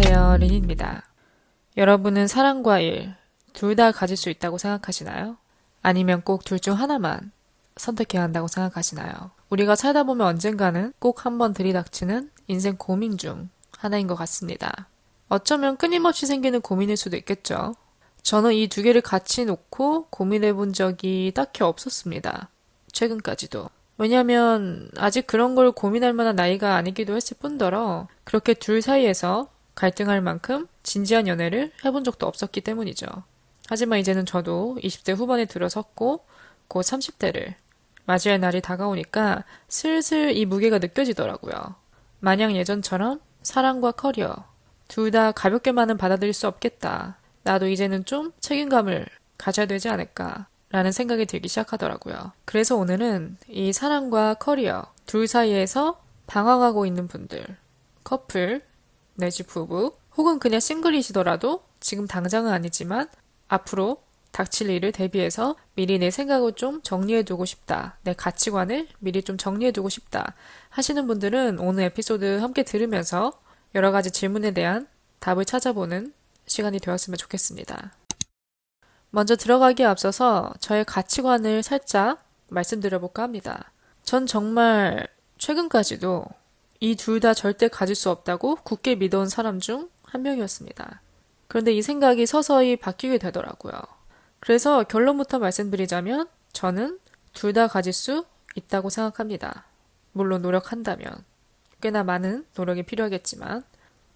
안녕하세요, 린입니다. 여러분은 사랑과 일, 둘 다 가질 수 있다고 생각하시나요? 아니면 꼭 둘 중 하나만 선택해야 한다고 생각하시나요? 우리가 살다 보면 언젠가는 꼭 한번 들이닥치는 인생 고민 중 하나인 것 같습니다. 어쩌면 끊임없이 생기는 고민일 수도 있겠죠. 저는 이 두 개를 같이 놓고 고민해 본 적이 딱히 없었습니다. 최근까지도. 왜냐면 아직 그런 걸 고민할 만한 나이가 아니기도 했을 뿐더러 그렇게 둘 사이에서 갈등할 만큼 진지한 연애를 해본 적도 없었기 때문이죠. 하지만 이제는 저도 20대 후반에 들어섰고 곧 30대를 맞이할 날이 다가오니까 슬슬 이 무게가 느껴지더라고요. 마냥 예전처럼 사랑과 커리어 둘 다 가볍게만은 받아들일 수 없겠다. 나도 이제는 좀 책임감을 가져야 되지 않을까 라는 생각이 들기 시작하더라고요. 그래서 오늘은 이 사랑과 커리어 둘 사이에서 방황하고 있는 분들, 커플 내지 부부 혹은 그냥 싱글이시더라도 지금 당장은 아니지만 앞으로 닥칠 일을 대비해서 미리 내 생각을 좀 정리해두고 싶다. 내 가치관을 미리 좀 정리해두고 싶다. 하시는 분들은 오늘 에피소드 함께 들으면서 여러 가지 질문에 대한 답을 찾아보는 시간이 되었으면 좋겠습니다. 먼저 들어가기에 앞서서 저의 가치관을 살짝 말씀드려볼까 합니다. 전 정말 최근까지도 이 둘 다 절대 가질 수 없다고 굳게 믿어온 사람 중 한 명이었습니다. 그런데 이 생각이 서서히 바뀌게 되더라고요. 그래서 결론부터 말씀드리자면 저는 둘 다 가질 수 있다고 생각합니다. 물론 노력한다면. 꽤나 많은 노력이 필요하겠지만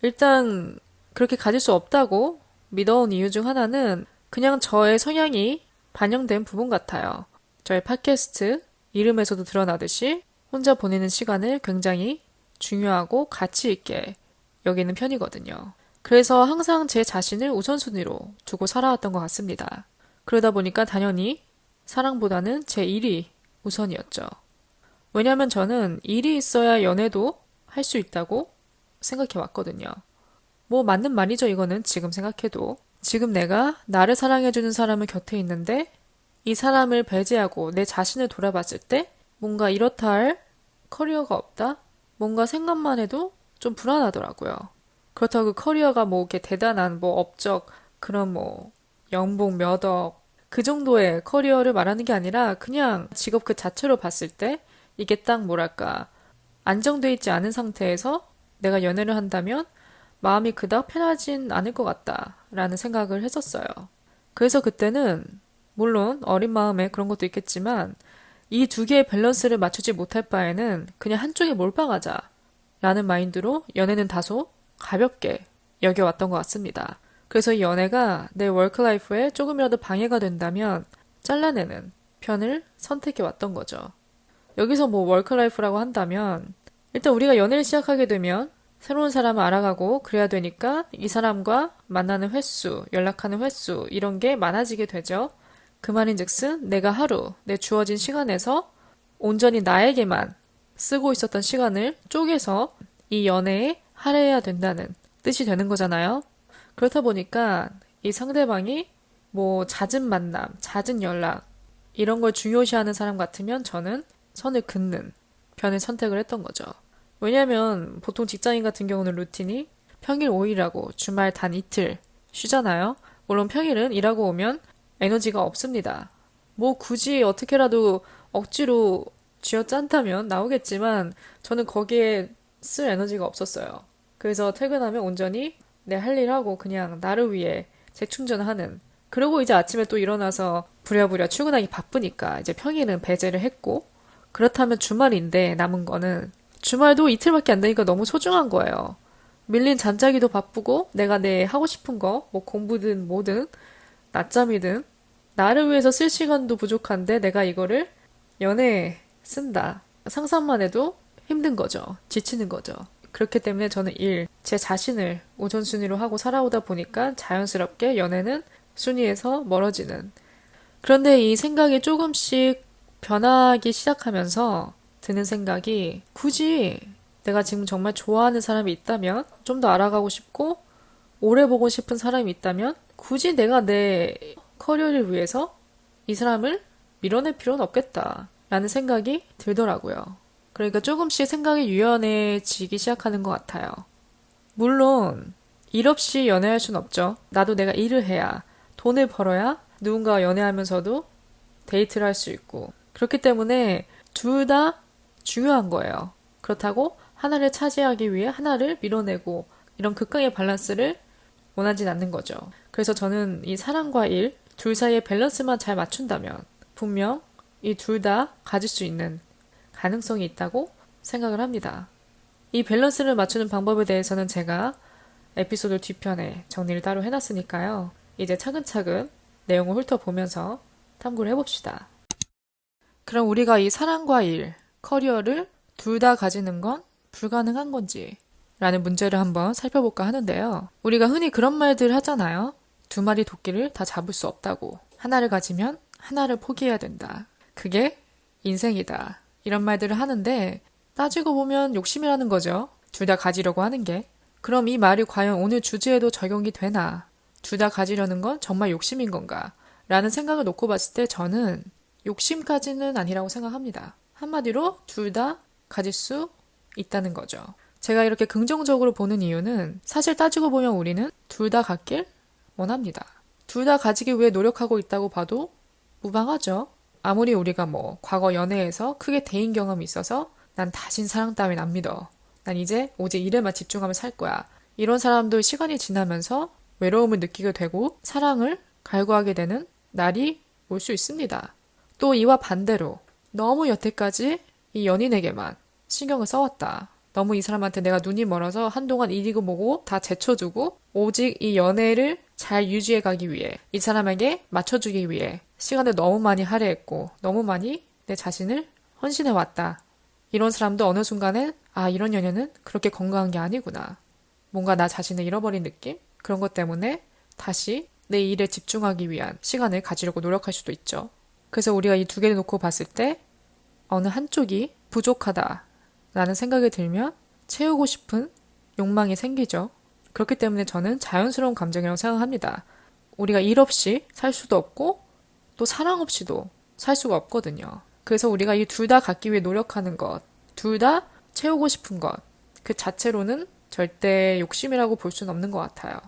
일단 그렇게 가질 수 없다고 믿어온 이유 중 하나는 그냥 저의 성향이 반영된 부분 같아요. 저의 팟캐스트 이름에서도 드러나듯이 혼자 보내는 시간을 굉장히 중요하고 가치 있게 여기는 편이거든요. 그래서 항상 제 자신을 우선순위로 두고 살아왔던 것 같습니다. 그러다 보니까 당연히 사랑보다는 제 일이 우선이었죠. 왜냐하면 저는 일이 있어야 연애도 할 수 있다고 생각해 왔거든요. 뭐 맞는 말이죠, 이거는 지금 생각해도. 지금 내가 나를 사랑해주는 사람을 곁에 있는데 이 사람을 배제하고 내 자신을 돌아봤을 때 뭔가 이렇다 할 커리어가 없다? 뭔가 생각만 해도 좀 불안하더라고요. 그렇다고 그 커리어가 뭐 이렇게 대단한 뭐 업적, 그런 뭐 연봉 몇 억, 그 정도의 커리어를 말하는 게 아니라 그냥 직업 그 자체로 봤을 때 이게 딱 뭐랄까 안정돼 있지 않은 상태에서 내가 연애를 한다면 마음이 그닥 편하진 않을 것 같다라는 생각을 했었어요. 그래서 그때는 물론 어린 마음에 그런 것도 있겠지만 이 두 개의 밸런스를 맞추지 못할 바에는 그냥 한쪽에 몰빵하자라는 마인드로 연애는 다소 가볍게 여겨왔던 것 같습니다. 그래서 이 연애가 내 워크라이프에 조금이라도 방해가 된다면 잘라내는 편을 선택해왔던 거죠. 여기서 뭐 워크라이프라고 한다면 일단 우리가 연애를 시작하게 되면 새로운 사람을 알아가고 그래야 되니까 이 사람과 만나는 횟수, 연락하는 횟수 이런 게 많아지게 되죠. 그 말인즉슨 내가 하루 내 주어진 시간에서 온전히 나에게만 쓰고 있었던 시간을 쪼개서 이 연애에 할애해야 된다는 뜻이 되는 거잖아요. 그렇다 보니까 이 상대방이 뭐 잦은 만남, 잦은 연락 이런 걸 중요시하는 사람 같으면 저는 선을 긋는 편을 선택을 했던 거죠. 왜냐면 보통 직장인 같은 경우는 루틴이 평일 5일하고 주말 단 이틀 쉬잖아요. 물론 평일은 일하고 오면 에너지가 없습니다. 뭐 굳이 어떻게라도 억지로 쥐어짠다면 나오겠지만 저는 거기에 쓸 에너지가 없었어요. 그래서 퇴근하면 온전히 내 할 일 하고 그냥 나를 위해 재충전하는. 그리고 이제 아침에 또 일어나서 부랴부랴 출근하기 바쁘니까 이제 평일은 배제를 했고 그렇다면 주말인데 남은 거는 주말도 이틀밖에 안 되니까 너무 소중한 거예요. 밀린 잠자기도 바쁘고 내가 내 하고 싶은 거, 뭐 공부든 뭐든 낮잠이든 나를 위해서 쓸 시간도 부족한데 내가 이거를 연애에 쓴다. 상상만 해도 힘든 거죠. 지치는 거죠. 그렇기 때문에 저는 제 자신을 우선순위로 하고 살아오다 보니까 자연스럽게 연애는 순위에서 멀어지는. 그런데 이 생각이 조금씩 변하기 시작하면서 드는 생각이 굳이 내가 지금 정말 좋아하는 사람이 있다면 좀 더 알아가고 싶고 오래 보고 싶은 사람이 있다면 굳이 내가 내 커리어를 위해서 이 사람을 밀어낼 필요는 없겠다라는 생각이 들더라고요. 그러니까 조금씩 생각이 유연해지기 시작하는 것 같아요. 물론 일 없이 연애할 순 없죠. 나도 내가 일을 해야, 돈을 벌어야 누군가와 연애하면서도 데이트를 할 수 있고. 그렇기 때문에 둘 다 중요한 거예요. 그렇다고 하나를 차지하기 위해 하나를 밀어내고 이런 극강의 밸런스를 원하진 않는 거죠. 그래서 저는 이 사랑과 일, 둘 사이의 밸런스만 잘 맞춘다면 분명 이 둘 다 가질 수 있는 가능성이 있다고 생각을 합니다. 이 밸런스를 맞추는 방법에 대해서는 제가 에피소드 뒤편에 정리를 따로 해놨으니까요. 이제 차근차근 내용을 훑어보면서 탐구를 해봅시다. 그럼 우리가 이 사랑과 일, 커리어를 둘 다 가지는 건 불가능한 건지 라는 문제를 한번 살펴볼까 하는데요. 우리가 흔히 그런 말들 하잖아요. 두 마리 토끼를 다 잡을 수 없다고. 하나를 가지면 하나를 포기해야 된다. 그게 인생이다. 이런 말들을 하는데 따지고 보면 욕심이라는 거죠. 둘 다 가지려고 하는 게. 그럼 이 말이 과연 오늘 주제에도 적용이 되나? 둘 다 가지려는 건 정말 욕심인 건가? 라는 생각을 놓고 봤을 때 저는 욕심까지는 아니라고 생각합니다. 한마디로 둘 다 가질 수 있다는 거죠. 제가 이렇게 긍정적으로 보는 이유는 사실 따지고 보면 우리는 둘 다 갖길 원합니다. 둘 다 가지기 위해 노력하고 있다고 봐도 무방하죠. 아무리 우리가 과거 연애에서 크게 데인 경험이 있어서 난 다신 사랑 따윈 안 믿어. 난 이제 오직 일에만 집중하며 살 거야. 이런 사람도 시간이 지나면서 외로움을 느끼게 되고 사랑을 갈구하게 되는 날이 올 수 있습니다. 또 이와 반대로 너무 여태까지 이 연인에게만 신경을 써왔다. 너무 이 사람한테 내가 눈이 멀어서 한동안 일이고 뭐고 다 제쳐두고 오직 이 연애를 잘 유지해 가기 위해 이 사람에게 맞춰주기 위해 시간을 너무 많이 할애했고 너무 많이 내 자신을 헌신해 왔다. 이런 사람도 어느 순간엔 이런 연애는 그렇게 건강한 게 아니구나. 뭔가 나 자신을 잃어버린 느낌? 그런 것 때문에 다시 내 일에 집중하기 위한 시간을 가지려고 노력할 수도 있죠. 그래서 우리가 이 두 개를 놓고 봤을 때 어느 한쪽이 부족하다라는 생각이 들면 채우고 싶은 욕망이 생기죠. 그렇기 때문에 저는 자연스러운 감정이라고 생각합니다. 우리가 일 없이 살 수도 없고 또 사랑 없이도 살 수가 없거든요. 그래서 우리가 이 둘 다 갖기 위해 노력하는 것, 둘 다 채우고 싶은 것, 그 자체로는 절대 욕심이라고 볼 수는 없는 것 같아요.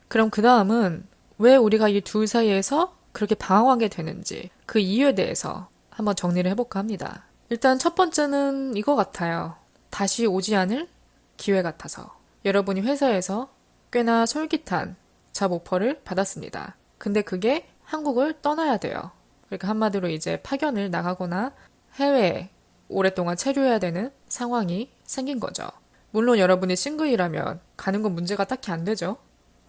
그럼 그 다음은 왜 우리가 이 둘 사이에서 그렇게 방황하게 되는지 그 이유에 대해서 한번 정리를 해볼까 합니다. 일단 첫 번째는 이거 같아요. 다시 오지 않을 기회 같아서. 여러분이 회사에서 꽤나 솔깃한 잡 오퍼를 받았습니다. 근데 그게 한국을 떠나야 돼요. 그러니까 한마디로 이제 파견을 나가거나 해외에 오랫동안 체류해야 되는 상황이 생긴 거죠. 물론 여러분이 싱글이라면 가는 건 문제가 딱히 안 되죠.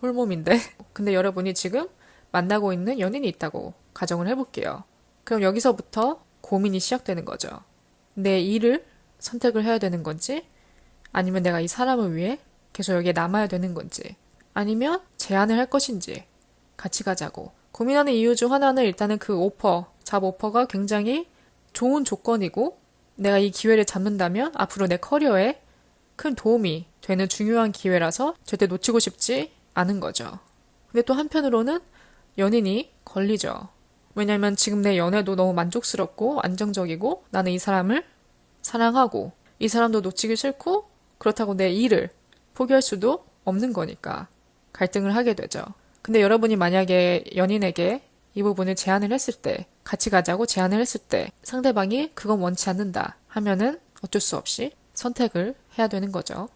홀몸인데. 근데 여러분이 지금 만나고 있는 연인이 있다고 가정을 해볼게요. 그럼 여기서부터 고민이 시작되는 거죠. 내 일을 선택을 해야 되는 건지, 아니면 내가 이 사람을 위해 계속 여기에 남아야 되는 건지, 아니면 제안을 할 것인지, 같이 가자고. 고민하는 이유 중 하나는 일단은 그 잡 오퍼가 굉장히 좋은 조건이고, 내가 이 기회를 잡는다면 앞으로 내 커리어에 큰 도움이 되는 중요한 기회라서 절대 놓치고 싶지 않은 거죠. 근데 또 한편으로는 연인이 걸리죠. 왜냐면 지금 내 연애도 너무 만족스럽고 안정적이고 나는 이 사람을 사랑하고 이 사람도 놓치기 싫고 그렇다고 내 일을 포기할 수도 없는 거니까 갈등을 하게 되죠. 근데 여러분이 만약에 연인에게 이 부분을 제안을 했을 때, 같이 가자고 제안을 했을 때 상대방이 그건 원치 않는다 하면은 어쩔 수 없이 선택을 해야 되는 거죠.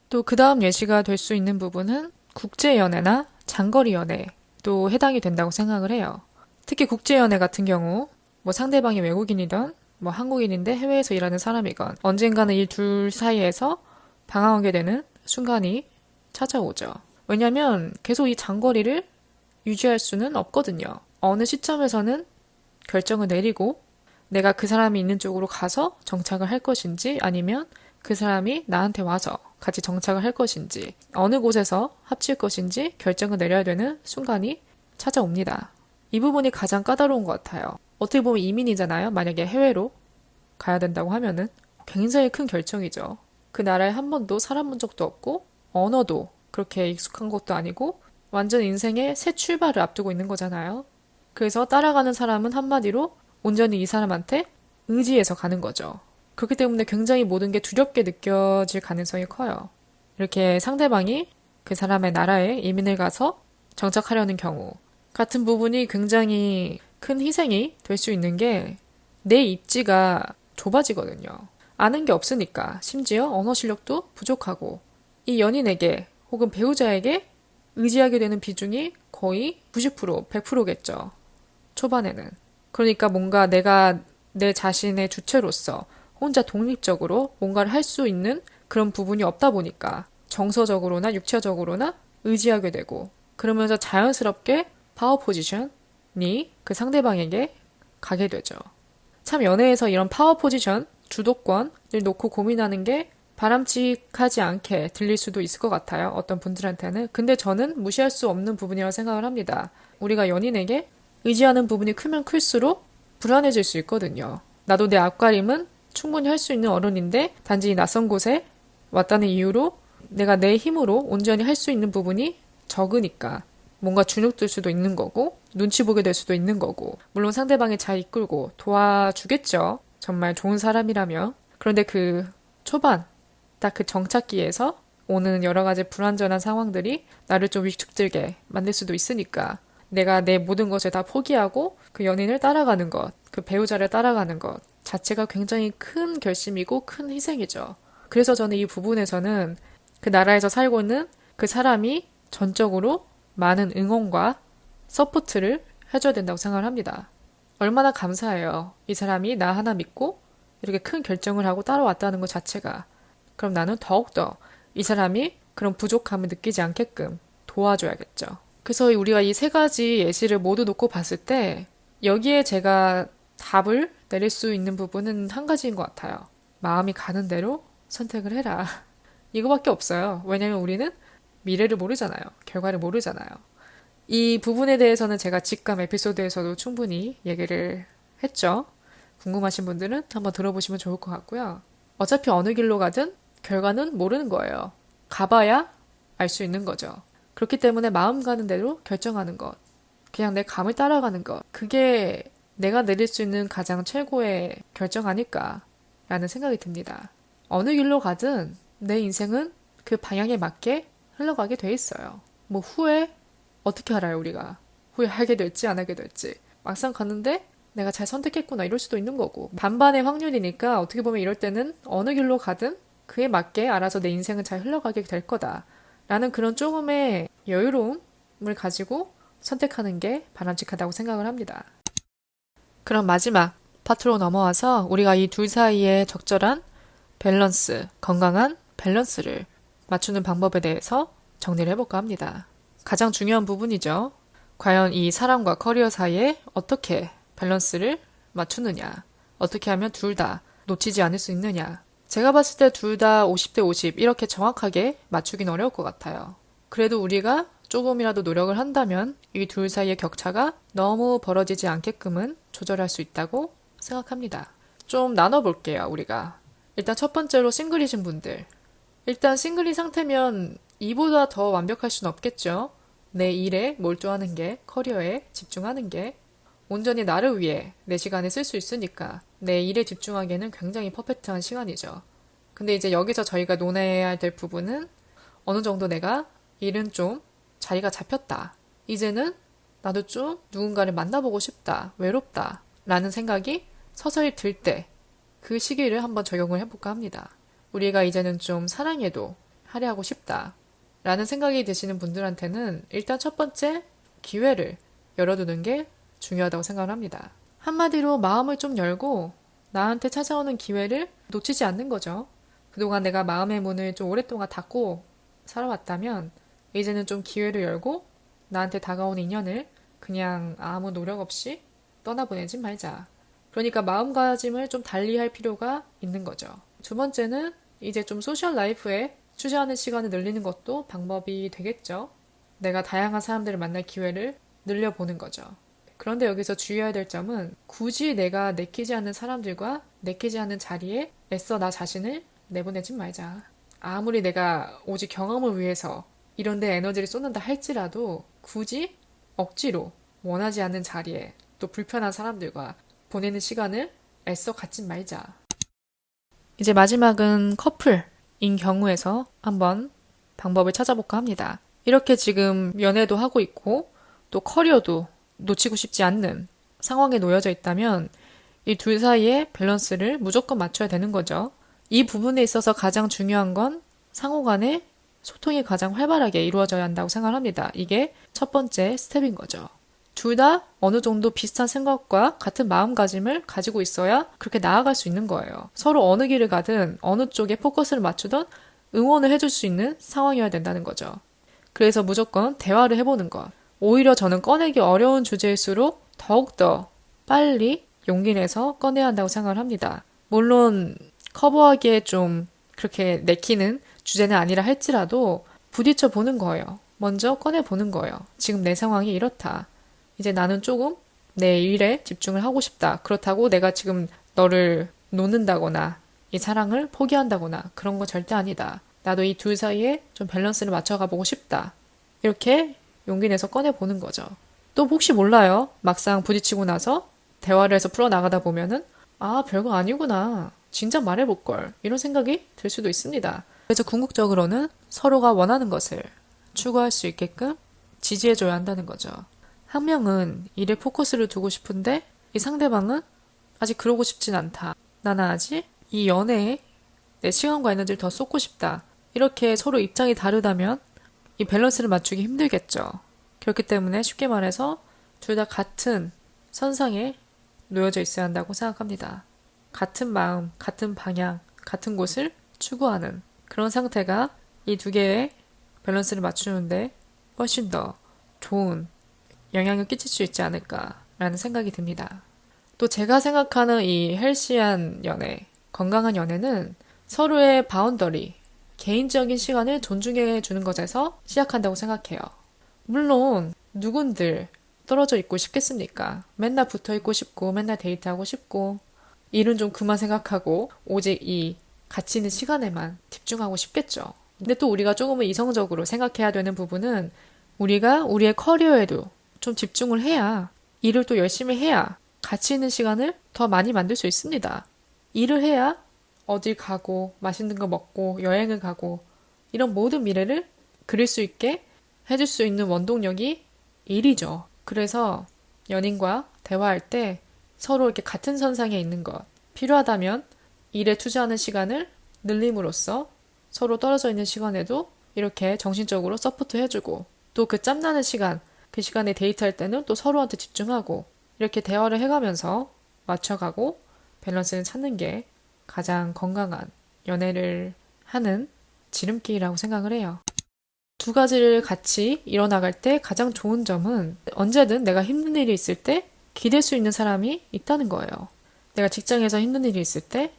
또 그 다음 예시가 될 수 있는 부분은 국제연애나 장거리 연애도 해당이 된다고 생각을 해요. 특히 국제연애 같은 경우 상대방이 외국인이든 한국인인데 해외에서 일하는 사람이건 언젠가는 이 둘 사이에서 방황하게 되는 순간이 찾아오죠. 왜냐면 계속 이 장거리를 유지할 수는 없거든요. 어느 시점에서는 결정을 내리고 내가 그 사람이 있는 쪽으로 가서 정착을 할 것인지 아니면 그 사람이 나한테 와서 같이 정착을 할 것인지 어느 곳에서 합칠 것인지 결정을 내려야 되는 순간이 찾아옵니다. 이 부분이 가장 까다로운 것 같아요. 어떻게 보면 이민이잖아요. 만약에 해외로 가야 된다고 하면은 굉장히 큰 결정이죠. 그 나라에 한 번도 살아본 적도 없고 언어도 그렇게 익숙한 것도 아니고 완전 인생의 새 출발을 앞두고 있는 거잖아요. 그래서 따라가는 사람은 한마디로 온전히 이 사람한테 의지해서 가는 거죠. 그렇기 때문에 굉장히 모든 게 두렵게 느껴질 가능성이 커요. 이렇게 상대방이 그 사람의 나라에 이민을 가서 정착하려는 경우 같은 부분이 굉장히 큰 희생이 될 수 있는 게 내 입지가 좁아지거든요. 아는 게 없으니까 심지어 언어 실력도 부족하고 이 연인에게 혹은 배우자에게 의지하게 되는 비중이 거의 90%, 100%겠죠. 초반에는. 그러니까 뭔가 내가 내 자신의 주체로서 혼자 독립적으로 뭔가를 할 수 있는 그런 부분이 없다 보니까 정서적으로나 육체적으로나 의지하게 되고 그러면서 자연스럽게 파워 포지션이 그 상대방에게 가게 되죠. 참 연애에서 이런 파워 포지션, 주도권을 놓고 고민하는 게 바람직하지 않게 들릴 수도 있을 것 같아요. 어떤 분들한테는. 근데 저는 무시할 수 없는 부분이라고 생각을 합니다. 우리가 연인에게 의지하는 부분이 크면 클수록 불안해질 수 있거든요. 나도 내 앞가림은 충분히 할 수 있는 어른인데 단지 이 낯선 곳에 왔다는 이유로 내가 내 힘으로 온전히 할 수 있는 부분이 적으니까 뭔가 주눅들 수도 있는 거고 눈치 보게 될 수도 있는 거고 물론 상대방이 잘 이끌고 도와주겠죠. 정말 좋은 사람이라면. 그런데 그 초반 딱 그 정착기에서 오는 여러 가지 불완전한 상황들이 나를 좀 위축들게 만들 수도 있으니까 내가 내 모든 것을 다 포기하고 그 연인을 따라가는 것, 그 배우자를 따라가는 것 자체가 굉장히 큰 결심이고 큰 희생이죠. 그래서 저는 이 부분에서는 그 나라에서 살고 있는 그 사람이 전적으로 많은 응원과 서포트를 해줘야 된다고 생각을 합니다. 얼마나 감사해요. 이 사람이 나 하나 믿고 이렇게 큰 결정을 하고 따라왔다는 것 자체가. 그럼 나는 더욱더 이 사람이 그런 부족함을 느끼지 않게끔 도와줘야겠죠. 그래서 우리가 이 세 가지 예시를 모두 놓고 봤을 때 여기에 제가 답을 내릴 수 있는 부분은 한 가지인 것 같아요. 마음이 가는 대로 선택을 해라. 이거밖에 없어요. 왜냐면 우리는 미래를 모르잖아요. 결과를 모르잖아요. 이 부분에 대해서는 제가 직감 에피소드에서도 충분히 얘기를 했죠. 궁금하신 분들은 한번 들어보시면 좋을 것 같고요. 어차피 어느 길로 가든 결과는 모르는 거예요. 가봐야 알 수 있는 거죠. 그렇기 때문에 마음 가는 대로 결정하는 것. 그냥 내 감을 따라가는 것. 그게 내가 내릴 수 있는 가장 최고의 결정 아닐까 라는 생각이 듭니다. 어느 길로 가든 내 인생은 그 방향에 맞게 흘러가게 돼 있어요. 뭐 후회 어떻게 알아요 우리가. 후회 하게 될지 안 하게 될지. 막상 갔는데 내가 잘 선택했구나 이럴 수도 있는 거고. 반반의 확률이니까 어떻게 보면 이럴 때는 어느 길로 가든 그에 맞게 알아서 내 인생은 잘 흘러가게 될 거다. 라는 그런 조금의 여유로움을 가지고 선택하는 게 바람직하다고 생각을 합니다. 그럼 마지막 파트로 넘어와서 우리가 이 둘 사이에 적절한 밸런스, 건강한 밸런스를 맞추는 방법에 대해서 정리를 해볼까 합니다. 가장 중요한 부분이죠. 과연 이 사람과 커리어 사이에 어떻게 밸런스를 맞추느냐, 어떻게 하면 둘 다 놓치지 않을 수 있느냐. 제가 봤을 때 둘 다 50대 50 이렇게 정확하게 맞추긴 어려울 것 같아요. 그래도 우리가 조금이라도 노력을 한다면 이 둘 사이의 격차가 너무 벌어지지 않게끔은 조절할 수 있다고 생각합니다. 좀 나눠볼게요, 우리가. 일단 첫 번째로 싱글이신 분들. 일단 싱글인 상태면 이보다 더 완벽할 수는 없겠죠. 내 일에 몰두하는 게, 커리어에 집중하는 게 온전히 나를 위해 내 시간을 쓸 수 있으니까 내 일에 집중하기에는 굉장히 퍼펙트한 시간이죠. 근데 이제 여기서 저희가 논해야 될 부분은 어느 정도 내가 일은 좀 자리가 잡혔다. 이제는 나도 좀 누군가를 만나보고 싶다. 외롭다. 라는 생각이 서서히 들 때 그 시기를 한번 적용을 해볼까 합니다. 우리가 이제는 좀 사랑에도 할애하고 싶다. 라는 생각이 드시는 분들한테는 일단 첫 번째 기회를 열어두는 게 중요하다고 생각을 합니다. 한마디로 마음을 좀 열고 나한테 찾아오는 기회를 놓치지 않는 거죠. 그동안 내가 마음의 문을 좀 오랫동안 닫고 살아왔다면 이제는 좀 기회를 열고 나한테 다가오는 인연을 그냥 아무 노력 없이 떠나보내지 말자. 그러니까 마음가짐을 좀 달리할 필요가 있는 거죠. 두 번째는 이제 좀 소셜 라이프에 투자하는 시간을 늘리는 것도 방법이 되겠죠. 내가 다양한 사람들을 만날 기회를 늘려보는 거죠. 그런데 여기서 주의해야 될 점은 굳이 내가 내키지 않는 사람들과 내키지 않는 자리에 애써 나 자신을 내보내지 말자. 아무리 내가 오직 경험을 위해서 이런 데 에너지를 쏟는다 할지라도 굳이 억지로 원하지 않는 자리에 또 불편한 사람들과 보내는 시간을 애써 갖지 말자. 이제 마지막은 커플인 경우에서 한번 방법을 찾아볼까 합니다. 이렇게 지금 연애도 하고 있고 또 커리어도 놓치고 싶지 않는 상황에 놓여져 있다면 이 둘 사이의 밸런스를 무조건 맞춰야 되는 거죠. 이 부분에 있어서 가장 중요한 건 상호 간의 소통이 가장 활발하게 이루어져야 한다고 생각합니다. 이게 첫 번째 스텝인 거죠. 둘 다 어느 정도 비슷한 생각과 같은 마음가짐을 가지고 있어야 그렇게 나아갈 수 있는 거예요. 서로 어느 길을 가든 어느 쪽에 포커스를 맞추든 응원을 해줄 수 있는 상황이어야 된다는 거죠. 그래서 무조건 대화를 해보는 것. 오히려 저는 꺼내기 어려운 주제일수록 더욱더 빨리 용기 내서 꺼내야 한다고 생각을 합니다. 물론 커버하기에 좀 그렇게 내키는 주제는 아니라 할지라도 부딪혀 보는 거예요. 먼저 꺼내보는 거예요. 지금 내 상황이 이렇다. 이제 나는 조금 내 일에 집중을 하고 싶다. 그렇다고 내가 지금 너를 놓는다거나 이 사랑을 포기한다거나 그런 거 절대 아니다. 나도 이 둘 사이에 좀 밸런스를 맞춰가 보고 싶다. 이렇게 용기 내서 꺼내보는 거죠. 또 혹시 몰라요. 막상 부딪히고 나서 대화를 해서 풀어나가다 보면은 아, 별거 아니구나. 진작 말해볼걸. 이런 생각이 들 수도 있습니다. 그래서 궁극적으로는 서로가 원하는 것을 추구할 수 있게끔 지지해줘야 한다는 거죠. 한 명은 일에 포커스를 두고 싶은데 이 상대방은 아직 그러고 싶진 않다. 나는 아직 이 연애에 내 시간과 에너지를 더 쏟고 싶다. 이렇게 서로 입장이 다르다면 이 밸런스를 맞추기 힘들겠죠. 그렇기 때문에 쉽게 말해서 둘 다 같은 선상에 놓여져 있어야 한다고 생각합니다. 같은 마음, 같은 방향, 같은 곳을 추구하는 그런 상태가 이 두 개의 밸런스를 맞추는데 훨씬 더 좋은 영향을 끼칠 수 있지 않을까라는 생각이 듭니다. 또 제가 생각하는 이 헬시한 연애, 건강한 연애는 서로의 바운더리, 개인적인 시간을 존중해 주는 것에서 시작한다고 생각해요. 물론 누군들 떨어져 있고 싶겠습니까? 맨날 붙어 있고 싶고 맨날 데이트하고 싶고 일은 좀 그만 생각하고 오직 이 같이 있는 시간에만 집중하고 싶겠죠. 근데 또 우리가 조금은 이성적으로 생각해야 되는 부분은 우리가 우리의 커리어에도 좀 집중을 해야 일을 또 열심히 해야 같이 있는 시간을 더 많이 만들 수 있습니다. 일을 해야 어딜 가고 맛있는 거 먹고 여행을 가고 이런 모든 미래를 그릴 수 있게 해줄 수 있는 원동력이 일이죠. 그래서 연인과 대화할 때 서로 이렇게 같은 선상에 있는 것, 필요하다면 일에 투자하는 시간을 늘림으로써 서로 떨어져 있는 시간에도 이렇게 정신적으로 서포트 해주고 또 그 짬나는 시간, 그 시간에 데이트할 때는 또 서로한테 집중하고 이렇게 대화를 해가면서 맞춰가고 밸런스를 찾는 게 가장 건강한 연애를 하는 지름길이라고 생각을 해요. 두 가지를 같이 이뤄나갈 때 가장 좋은 점은 언제든 내가 힘든 일이 있을 때 기댈 수 있는 사람이 있다는 거예요. 내가 직장에서 힘든 일이 있을 때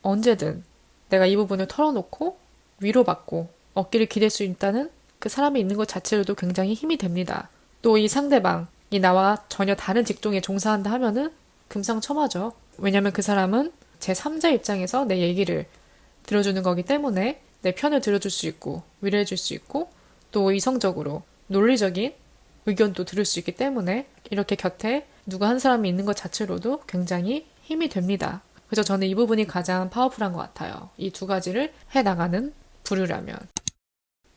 언제든 내가 이 부분을 털어놓고 위로받고 어깨를 기댈 수 있다는 그 사람이 있는 것 자체로도 굉장히 힘이 됩니다. 또 이 상대방이 나와 전혀 다른 직종에 종사한다 하면은 금상첨화죠. 왜냐면 그 사람은 제3자 입장에서 내 얘기를 들어주는 거기 때문에 내 편을 들어줄 수 있고 위로해줄 수 있고 또 이성적으로 논리적인 의견도 들을 수 있기 때문에 이렇게 곁에 누가 한 사람이 있는 것 자체로도 굉장히 힘이 됩니다. 그래서 저는 이 부분이 가장 파워풀한 것 같아요. 이 두 가지를 해나가는 부류라면.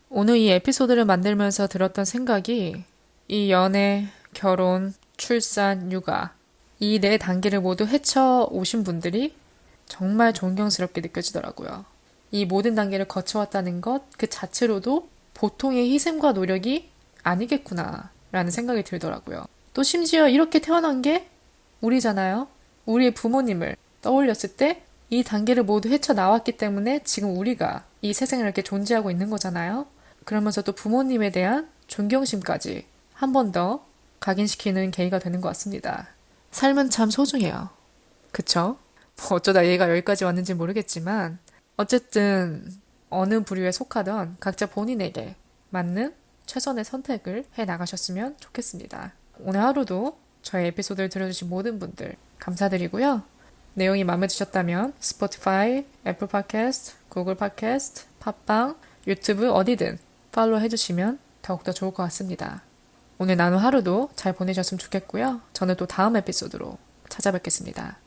오늘 이 에피소드를 만들면서 들었던 생각이 이 연애, 결혼, 출산, 육아 이 네 단계를 모두 헤쳐오신 분들이 정말 존경스럽게 느껴지더라고요. 이 모든 단계를 거쳐왔다는 것 그 자체로도 보통의 희생과 노력이 아니겠구나 라는 생각이 들더라고요. 또 심지어 이렇게 태어난 게 우리잖아요. 우리의 부모님을 떠올렸을 때 이 단계를 모두 헤쳐나왔기 때문에 지금 우리가 이 세상에 이렇게 존재하고 있는 거잖아요. 그러면서 또 부모님에 대한 존경심까지 한 번 더 각인시키는 계기가 되는 것 같습니다. 삶은 참 소중해요. 그쵸? 뭐 어쩌다 얘가 여기까지 왔는지 모르겠지만 어쨌든 어느 부류에 속하던 각자 본인에게 맞는 최선의 선택을 해 나가셨으면 좋겠습니다. 오늘 하루도 저의 에피소드를 들어주신 모든 분들 감사드리고요. 내용이 마음에 드셨다면 스포티파이, 애플 팟캐스트, 구글 팟캐스트, 팟빵, 유튜브 어디든 팔로우 해주시면 더욱더 좋을 것 같습니다. 오늘 나눈 하루도 잘 보내셨으면 좋겠고요. 저는 또 다음 에피소드로 찾아뵙겠습니다.